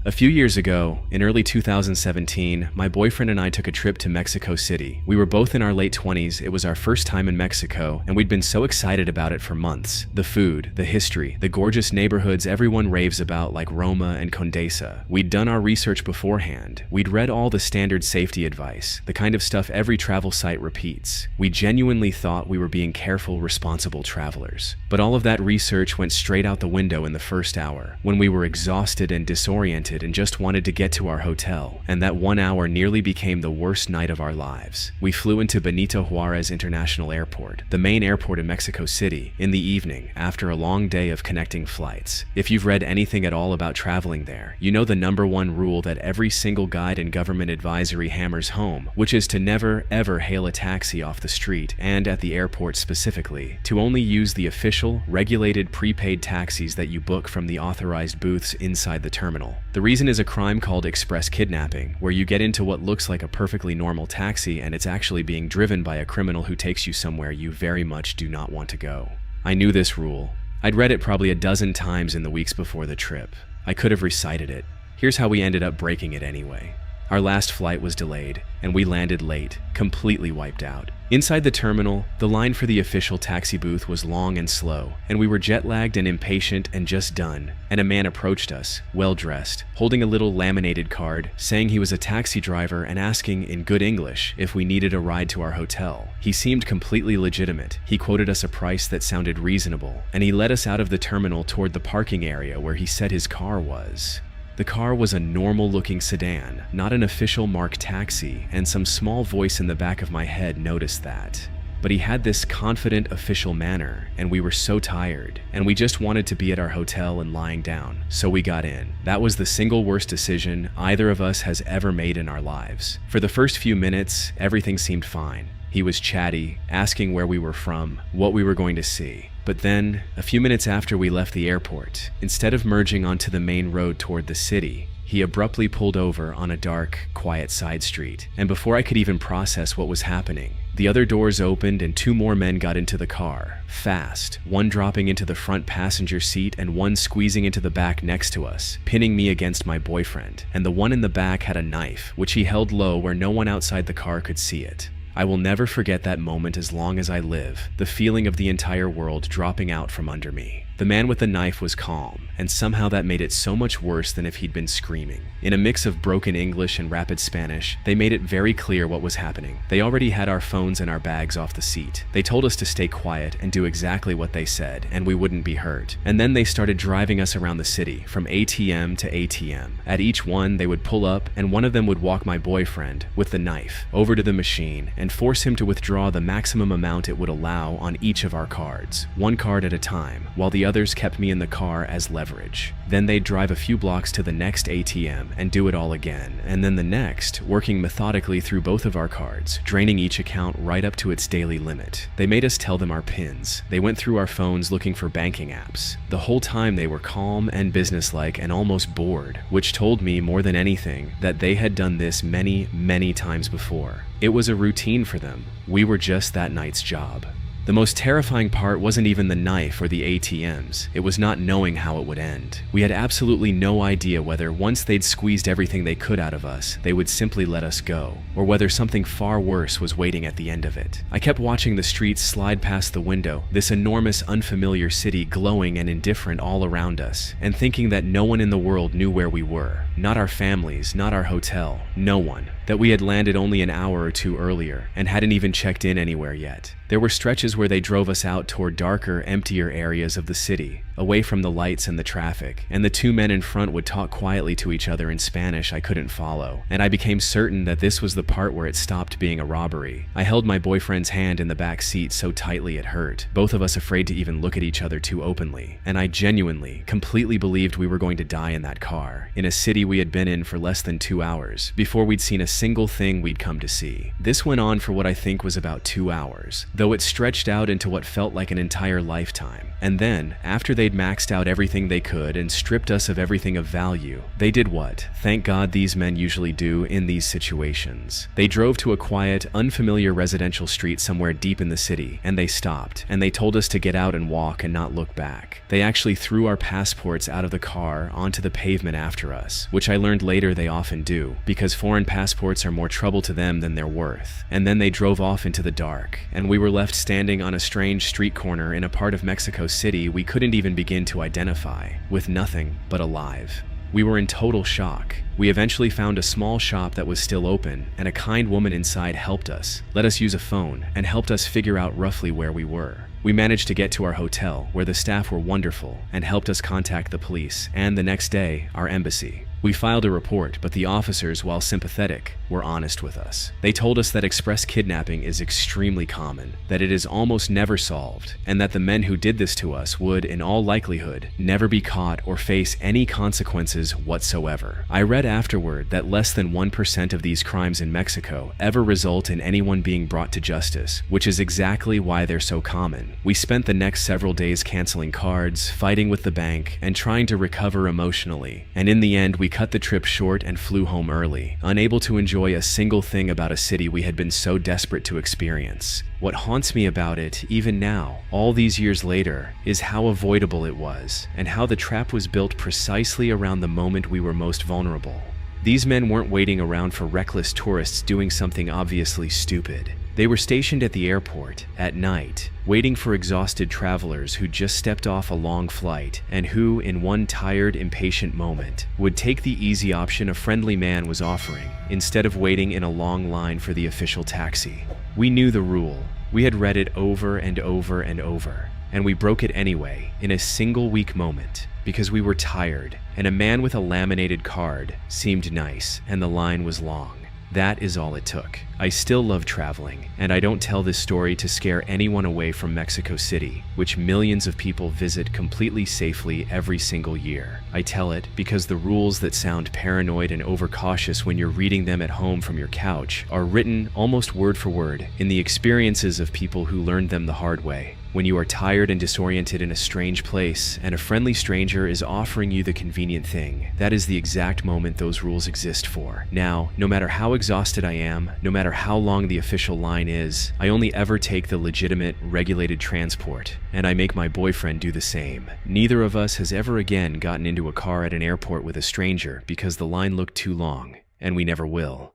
A few years ago, in early 2017, my boyfriend and I took a trip to Mexico City. We were both in our late 20s, it was our first time in Mexico, and we'd been so excited about it for months. The food, the history, the gorgeous neighborhoods everyone raves about like Roma and Condesa. We'd done our research beforehand. We'd read all the standard safety advice, the kind of stuff every travel site repeats. We genuinely thought we were being careful, responsible travelers. But all of that research went straight out the window in the first hour, when we were exhausted and disoriented and just wanted to get to our hotel, and that 1 hour nearly became the worst night of our lives. We flew into Benito Juarez International Airport, the main airport in Mexico City, in the evening after a long day of connecting flights. If you've read anything at all about traveling there, you know the #1 rule that every single guide and government advisory hammers home, which is to never ever hail a taxi off the street, and at the airport specifically, to only use the official, regulated prepaid taxis that you book from the authorized booths inside the terminal. The reason is a crime called express kidnapping, where you get into what looks like a perfectly normal taxi and it's actually being driven by a criminal who takes you somewhere you very much do not want to go. I knew this rule. I'd read it probably a dozen times in the weeks before the trip. I could have recited it. Here's how we ended up breaking it anyway. Our last flight was delayed, and we landed late, completely wiped out. Inside the terminal, the line for the official taxi booth was long and slow, and we were jet-lagged and impatient and just done, and a man approached us, well-dressed, holding a little laminated card, saying he was a taxi driver and asking in good English if we needed a ride to our hotel. He seemed completely legitimate. He quoted us a price that sounded reasonable, and he led us out of the terminal toward the parking area where he said his car was. The car was a normal-looking sedan, not an official marked taxi, and some small voice in the back of my head noticed that. But he had this confident official manner, and we were so tired, and we just wanted to be at our hotel and lying down, so we got in. That was the single worst decision either of us has ever made in our lives. For the first few minutes, everything seemed fine. He was chatty, asking where we were from, what we were going to see. But then, a few minutes after we left the airport, instead of merging onto the main road toward the city, he abruptly pulled over on a dark, quiet side street. And before I could even process what was happening, the other doors opened and 2 more men got into the car, fast, one dropping into the front passenger seat and one squeezing into the back next to us, pinning me against my boyfriend. And the one in the back had a knife, which he held low where no one outside the car could see it. I will never forget that moment as long as I live, the feeling of the entire world dropping out from under me. The man with the knife was calm, and somehow that made it so much worse than if he'd been screaming. In a mix of broken English and rapid Spanish, they made it very clear what was happening. They already had our phones and our bags off the seat. They told us to stay quiet and do exactly what they said, and we wouldn't be hurt. And then they started driving us around the city, from ATM to ATM. At each one, they would pull up, and one of them would walk my boyfriend, with the knife, over to the machine, and force him to withdraw the maximum amount it would allow on each of our cards, one card at a time, while the others kept me in the car as leverage. Then they'd drive a few blocks to the next ATM and do it all again, and then the next, working methodically through both of our cards, draining each account right up to its daily limit. They made us tell them our PINs. They went through our phones looking for banking apps. The whole time they were calm and businesslike and almost bored, which told me more than anything that they had done this many, many times before. It was a routine for them. We were just that night's job. The most terrifying part wasn't even the knife or the ATMs. It was not knowing how it would end. We had absolutely no idea whether once they'd squeezed everything they could out of us, they would simply let us go, or whether something far worse was waiting at the end of it. I kept watching the streets slide past the window, this enormous unfamiliar city glowing and indifferent all around us, and thinking that no one in the world knew where we were. Not our families, not our hotel, no one. That we had landed only an hour or 2 earlier and hadn't even checked in anywhere yet. There were stretches where they drove us out toward darker, emptier areas of the city, away from the lights and the traffic, and the 2 men in front would talk quietly to each other in Spanish I couldn't follow, and I became certain that this was the part where it stopped being a robbery. I held my boyfriend's hand in the back seat so tightly it hurt, both of us afraid to even look at each other too openly, and I genuinely, completely believed we were going to die in that car, in a city we had been in for less than 2 hours, before we'd seen a single thing we'd come to see. This went on for what I think was about 2 hours, though it stretched out into what felt like an entire lifetime. And then, after they they'd maxed out everything they could and stripped us of everything of value, they did what, thank God, these men usually do in these situations. They drove to a quiet, unfamiliar residential street somewhere deep in the city, and they stopped, and they told us to get out and walk and not look back. They actually threw our passports out of the car onto the pavement after us, which I learned later they often do, because foreign passports are more trouble to them than they're worth. And then they drove off into the dark, and we were left standing on a strange street corner in a part of Mexico City we couldn't even begin to identify, with nothing but alive. We were in total shock. We eventually found a small shop that was still open, and a kind woman inside helped us, let us use a phone, and helped us figure out roughly where we were. We managed to get to our hotel, where the staff were wonderful and helped us contact the police, and the next day, our embassy. We filed a report, but the officers, while sympathetic, were honest with us. They told us that express kidnapping is extremely common, that it is almost never solved, and that the men who did this to us would, in all likelihood, never be caught or face any consequences whatsoever. I read afterward that less than 1% of these crimes in Mexico ever result in anyone being brought to justice, which is exactly why they're so common. We spent the next several days canceling cards, fighting with the bank, and trying to recover emotionally, and in the end we cut the trip short and flew home early, unable to enjoy a single thing about a city we had been so desperate to experience. What haunts me about it, even now, all these years later, is how avoidable it was, and how the trap was built precisely around the moment we were most vulnerable. These men weren't waiting around for reckless tourists doing something obviously stupid. They were stationed at the airport, at night, waiting for exhausted travelers who just stepped off a long flight and who, in one tired, impatient moment, would take the easy option a friendly man was offering, instead of waiting in a long line for the official taxi. We knew the rule. We had read it over and over and over, and we broke it anyway, in a single weak moment, because we were tired, and a man with a laminated card seemed nice, and the line was long. That is all it took. I still love traveling, and I don't tell this story to scare anyone away from Mexico City, which millions of people visit completely safely every single year. I tell it because the rules that sound paranoid and overcautious when you're reading them at home from your couch are written almost word for word in the experiences of people who learned them the hard way. When you are tired and disoriented in a strange place, and a friendly stranger is offering you the convenient thing, that is the exact moment those rules exist for. Now, no matter how exhausted I am, no matter how long the official line is, I only ever take the legitimate, regulated transport, and I make my boyfriend do the same. Neither of us has ever again gotten into a car at an airport with a stranger because the line looked too long, and we never will.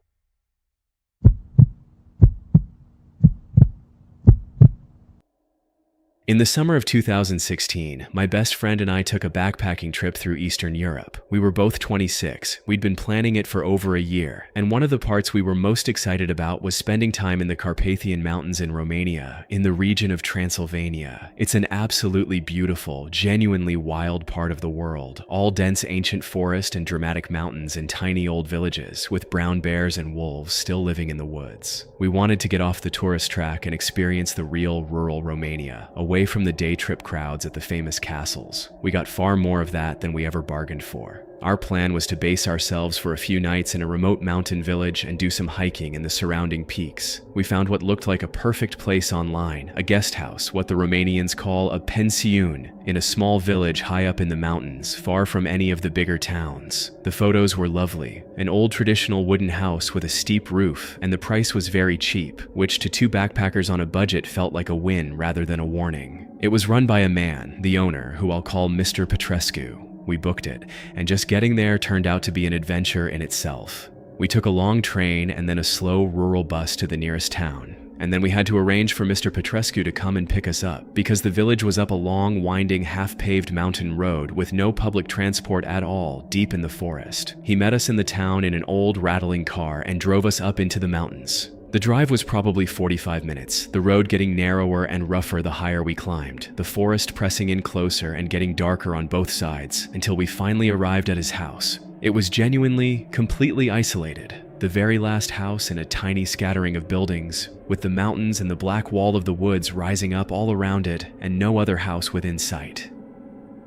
In the summer of 2016, my best friend and I took a backpacking trip through Eastern Europe. We were both 26, we'd been planning it for over a year, and one of the parts we were most excited about was spending time in the Carpathian Mountains in Romania, in the region of Transylvania. It's an absolutely beautiful, genuinely wild part of the world, all dense ancient forest and dramatic mountains and tiny old villages, with brown bears and wolves still living in the woods. We wanted to get off the tourist track and experience the real rural Romania, away from the day trip crowds at the famous castles. We got far more of that than we ever bargained for. Our plan was to base ourselves for a few nights in a remote mountain village and do some hiking in the surrounding peaks. We found what looked like a perfect place online, a guest house, what the Romanians call a pensiune, in a small village high up in the mountains, far from any of the bigger towns. The photos were lovely, an old traditional wooden house with a steep roof, and the price was very cheap, which to two backpackers on a budget felt like a win rather than a warning. It was run by a man, the owner, who I'll call Mr. Petrescu. We booked it, and just getting there turned out to be an adventure in itself. We took a long train and then a slow rural bus to the nearest town, and then we had to arrange for Mr. Petrescu to come and pick us up, because the village was up a long, winding, half-paved mountain road with no public transport at all, deep in the forest. He met us in the town in an old, rattling car and drove us up into the mountains. The drive was probably 45 minutes, the road getting narrower and rougher the higher we climbed, the forest pressing in closer and getting darker on both sides, until we finally arrived at his house. It was genuinely, completely isolated. The very last house in a tiny scattering of buildings, with the mountains and the black wall of the woods rising up all around it, and no other house within sight.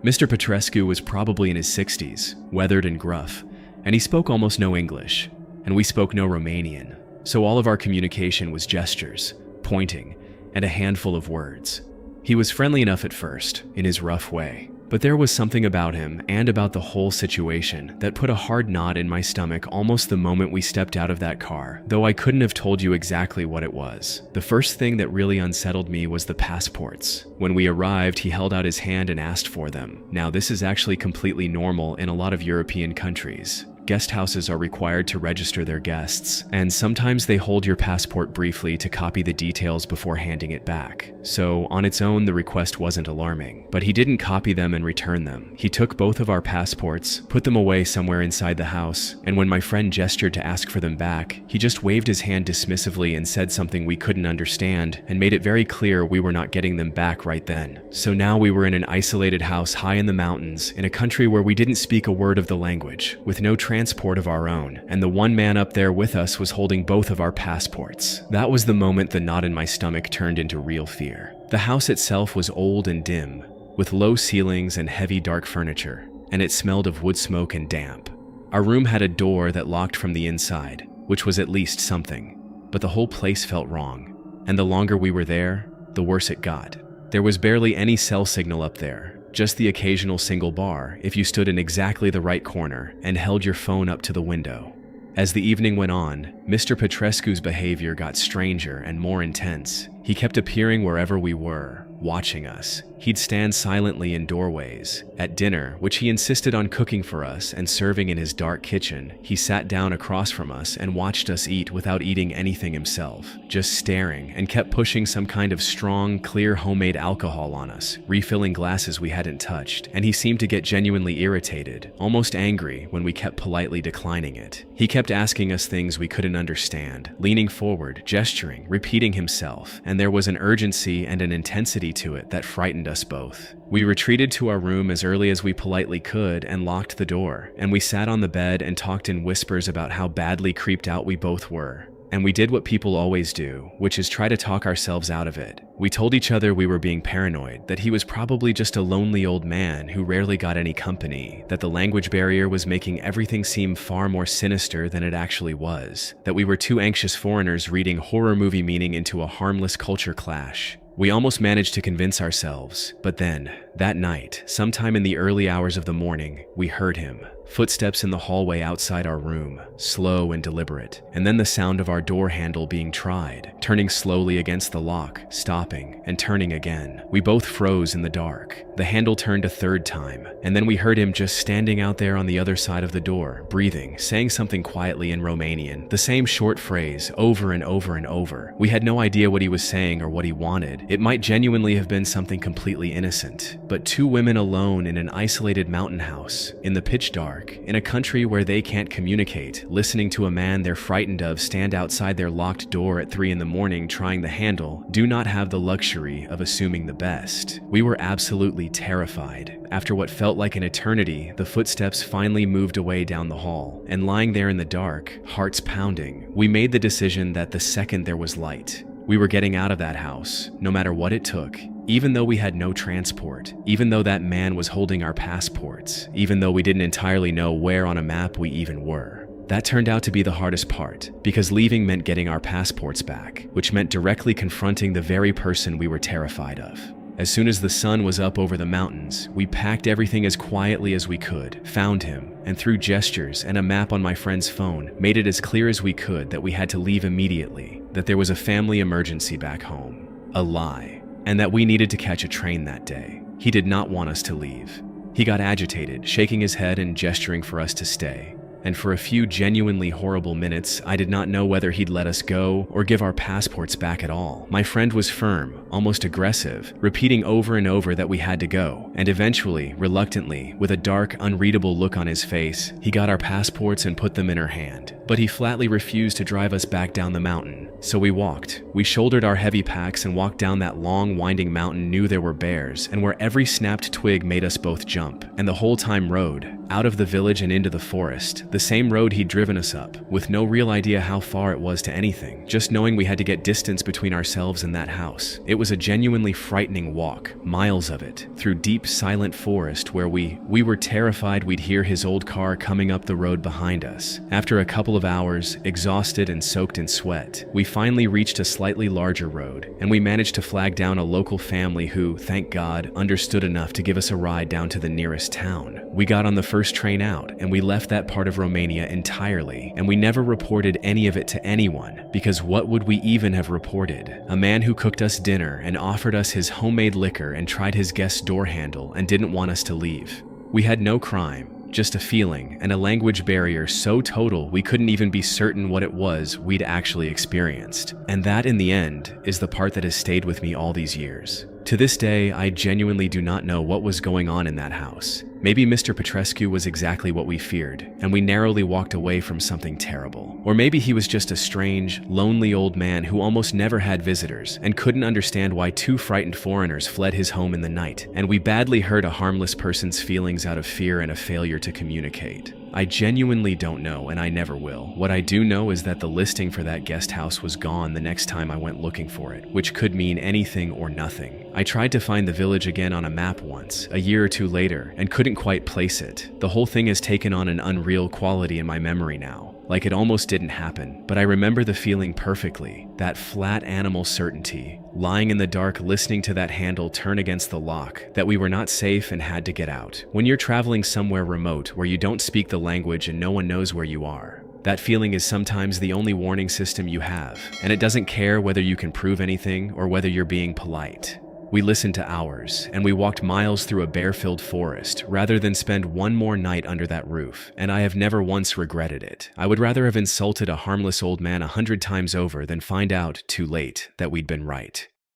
Mr. Petrescu was probably in his 60s, weathered and gruff, and he spoke almost no English, and we spoke no Romanian. So all of our communication was gestures, pointing, and a handful of words. He was friendly enough at first, in his rough way, But there was something about him and about the whole situation that put a hard knot in my stomach almost the moment we stepped out of that car, though I couldn't have told you exactly what it was. The first thing that really unsettled me was the passports. When we arrived, he held out his hand and asked for them. Now, this is actually completely normal in a lot of European countries. Guest houses are required to register their guests, and sometimes they hold your passport briefly to copy the details before handing it back. So, on its own, the request wasn't alarming. But he didn't copy them and return them. He took both of our passports, put them away somewhere inside the house, and when my friend gestured to ask for them back, he just waved his hand dismissively and said something we couldn't understand, and made it very clear we were not getting them back right then. So now we were in an isolated house high in the mountains, in a country where we didn't speak a word of the language, with no transport of our own, and the one man up there with us was holding both of our passports. That was the moment the knot in my stomach turned into real fear. The house itself was old and dim, with low ceilings and heavy dark furniture, and it smelled of wood smoke and damp. Our room had a door that locked from the inside, which was at least something, but the whole place felt wrong, and the longer we were there, the worse it got. There was barely any cell signal up there, just the occasional single bar if you stood in exactly the right corner and held your phone up to the window. As the evening went on, Mr. Petrescu's behavior got stranger and more intense. He kept appearing wherever we were, watching us. He'd stand silently in doorways. At dinner, which he insisted on cooking for us and serving in his dark kitchen, he sat down across from us and watched us eat without eating anything himself, just staring, and kept pushing some kind of strong, clear homemade alcohol on us, refilling glasses we hadn't touched, and he seemed to get genuinely irritated, almost angry when we kept politely declining it. He kept asking us things we couldn't understand, leaning forward, gesturing, repeating himself, and there was an urgency and an intensity to it that frightened us both. We retreated to our room as early as we politely could and locked the door, and we sat on the bed and talked in whispers about how badly creeped out we both were. And we did what people always do, which is try to talk ourselves out of it. We told each other we were being paranoid, that he was probably just a lonely old man who rarely got any company, that the language barrier was making everything seem far more sinister than it actually was, that we were two anxious foreigners reading horror movie meaning into a harmless culture clash. We almost managed to convince ourselves, but then, that night, sometime in the early hours of the morning, we heard him. Footsteps in the hallway outside our room, slow and deliberate, and then the sound of our door handle being tried, turning slowly against the lock, stopping, and turning again. We both froze in the dark. The handle turned a third time, and then we heard him just standing out there on the other side of the door, breathing, saying something quietly in Romanian, the same short phrase, over and over and over. We had no idea what he was saying or what he wanted. It might genuinely have been something completely innocent, but two women alone in an isolated mountain house, in the pitch dark, in a country where they can't communicate, listening to a man they're frightened of stand outside their locked door at 3 in the morning trying the handle, do not have the luxury of assuming the best. We were absolutely terrified. After what felt like an eternity, the footsteps finally moved away down the hall, and lying there in the dark, hearts pounding, we made the decision that the second there was light, we were getting out of that house, no matter what it took. Even though we had no transport, even though that man was holding our passports, even though we didn't entirely know where on a map we even were. That turned out to be the hardest part, because leaving meant getting our passports back, which meant directly confronting the very person we were terrified of. As soon as the sun was up over the mountains, we packed everything as quietly as we could, found him, and through gestures and a map on my friend's phone, made it as clear as we could that we had to leave immediately, that there was a family emergency back home. A lie. And that we needed to catch a train that day. He did not want us to leave. He got agitated, shaking his head and gesturing for us to stay. And for a few genuinely horrible minutes, I did not know whether he'd let us go or give our passports back at all. My friend was firm, almost aggressive, repeating over and over that we had to go. And eventually, reluctantly, with a dark, unreadable look on his face, he got our passports and put them in her hand. But he flatly refused to drive us back down the mountain. So we walked. We shouldered our heavy packs and walked down that long, winding mountain knew there were bears, and where every snapped twig made us both jump. And the whole time rode, out of the village and into the forest, the same road he'd driven us up, with no real idea how far it was to anything, just knowing we had to get distance between ourselves and that house. It was a genuinely frightening walk, miles of it, through deep, silent forest where we were terrified we'd hear his old car coming up the road behind us. After a couple of hours, exhausted and soaked in sweat, we finally reached a slightly larger road, and we managed to flag down a local family who, thank God, understood enough to give us a ride down to the nearest town. We got on the first train out, and we left that part of Romania entirely, and we never reported any of it to anyone, because what would we even have reported? A man who cooked us dinner and offered us his homemade liquor and tried his guest's door handle and didn't want us to leave. We had no crime, just a feeling and a language barrier so total we couldn't even be certain what it was we'd actually experienced. And that, in the end, is the part that has stayed with me all these years. To this day, I genuinely do not know what was going on in that house. Maybe Mr. Petrescu was exactly what we feared, and we narrowly walked away from something terrible. Or maybe he was just a strange, lonely old man who almost never had visitors and couldn't understand why two frightened foreigners fled his home in the night, and we badly hurt a harmless person's feelings out of fear and a failure to communicate. I genuinely don't know, and I never will. What I do know is that the listing for that guest house was gone the next time I went looking for it, which could mean anything or nothing. I tried to find the village again on a map once, a year or two later, and couldn't quite place it. The whole thing has taken on an unreal quality in my memory now. Like it almost didn't happen, but I remember the feeling perfectly. That flat animal certainty, lying in the dark listening to that handle turn against the lock, that we were not safe and had to get out. When you're traveling somewhere remote where you don't speak the language and no one knows where you are, that feeling is sometimes the only warning system you have, and it doesn't care whether you can prove anything or whether you're being polite. We listened to hours, and we walked miles through a bear-filled forest rather than spend one more night under that roof, and I have never once regretted it. I would rather have insulted a harmless old man 100 times over than find out, too late, that we'd been right.